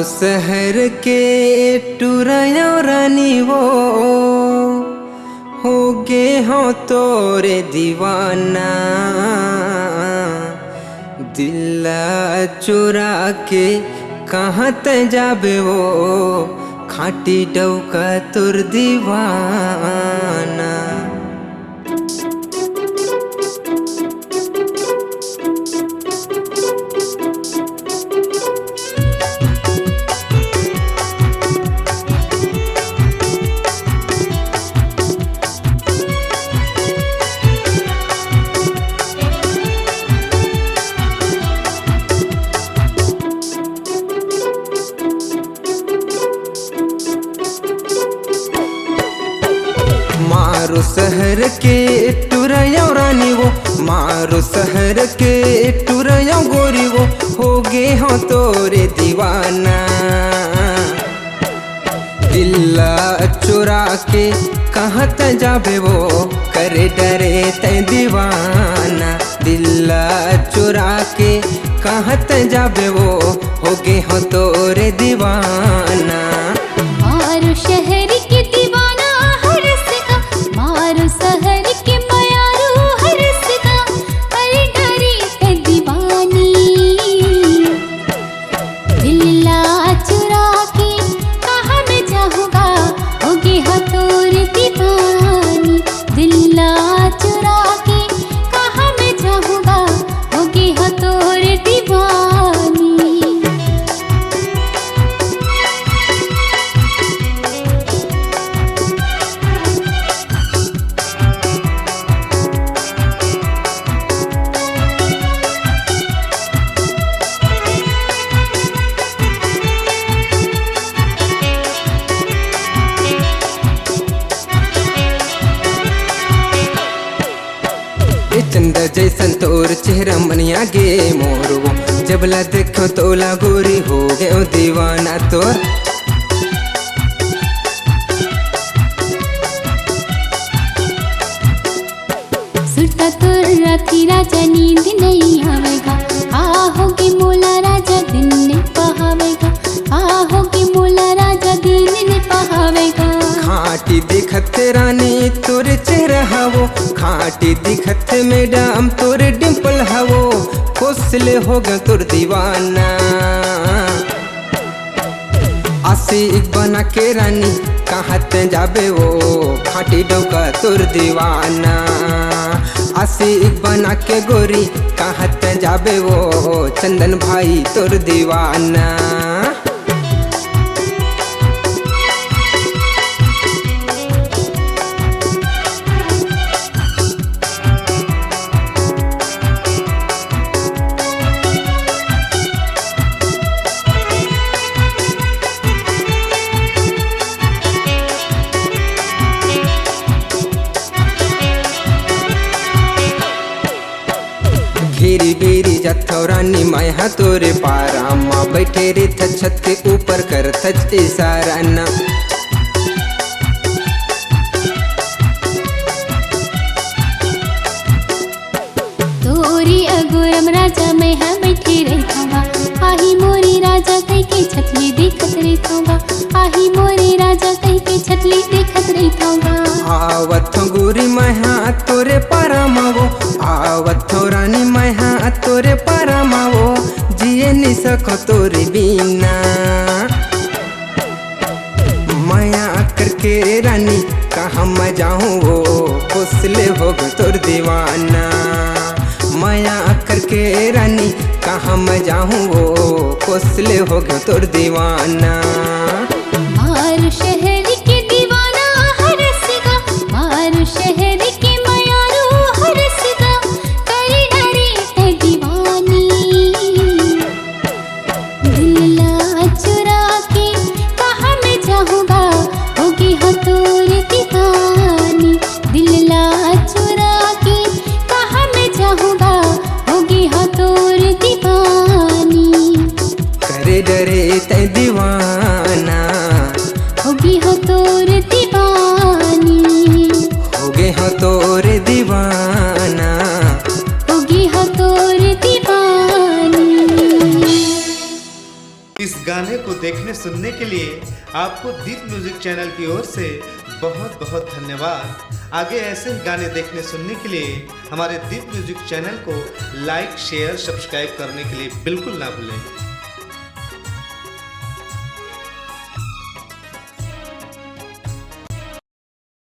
मारो शहर के टुरया रानी वो हो गे हो तोरे दीवाना। दिल्ला चुरा के कहाँ ते जाबे वो खाटी डौका तुर दीवाना। मारो शहर के टुरया रानी वो, मारो शहर के टुरया गोरी वो हो गे हो तोरे दीवाना। दिल्ला चुरा के कहाँ ते जाबे वो करे डरे ते दीवाना। दिल्ला चुरा के कहाँ ते जाबे वो हो गे हो तोरे दीवाना। मारो शहर के दीवाना मारो शहर के मयारू हरस का अरे डरी ते दीवानी। दिल्ला चुरा के कहाँ मैं जाऊँगा होगे हथौर दीवानी। दिल्ला चुरा के कहाँ मैं जाऊँगा होगे हथौर दीवानी। चंदा जैसन तोर चेहरा मनिया गे मोर वो, जबला देखो तोला गोरी हो गयो दीवाना तोर। सुरता तोर राती राजा नींद नहीं आवेगा। होगे मोला राजा दिन ने पहावेगा। होगे मोला राजा दिन ने पहावेगा। खाटी दिखत रानी तोरे चेहरा हवो, खाटी दिखत मैडम तोरे डिम्पल हवो। कोसले होगा तोर दीवाना। आशिक बना के रानी कहाँ ते जाबे वो खाटी डौका तोर दीवाना। आशिक बना के गोरी कहाँ ते जाबे वो चंदन भाई तोर दीवाना। घेरी बेरी जथौ रानी माया तोरे पारा माँ बैठे रे छत के ऊपर कर थच इशारा ना। तोरी अगोरम राजा मैं हाँ बैठे रहूँगा। आही मोरी राजा कहीं के छतली देखत रहूँगा। आही मोरी राजा कहीं के छतली देखत रहूँगा। आवत गोरी माया तोरे पारा मावो, आवत रानी माया तोरे पारा मावो। जिए नहीं सको तोरे बिना माया करके रानी कहाँ मैं जाऊँ वो कोसले होगा तोर दीवाना। माया करके रानी कहाँ मैं जाऊँ वो कोसले होगा तोर दीवाना। मारो शहर के दीवाना हरसगा, मारो शहर के मयारू हरसगा करे डरे ते दीवानी। दिल्ला चुरा के कहाँ मैं जाऊँगा होगी हथौर दीवानी। दिल्ला चुरा के कहाँ मैं जाऊँगा होगी हथौर दीवानी। करे डरे ते दीवाना होगी हो तोर दीवानी। होगे हो तोरे दीवाना। होगी हो तोर दीवानी। इस गाने को को देखने सुनने के लिए आपको दीप म्यूजिक चैनल की ओर से बहुत बहुत धन्यवाद। आगे ऐसे ही गाने देखने सुनने के लिए हमारे दीप म्यूजिक चैनल को लाइक शेयर सब्सक्राइब करने के लिए बिल्कुल ना भूलें।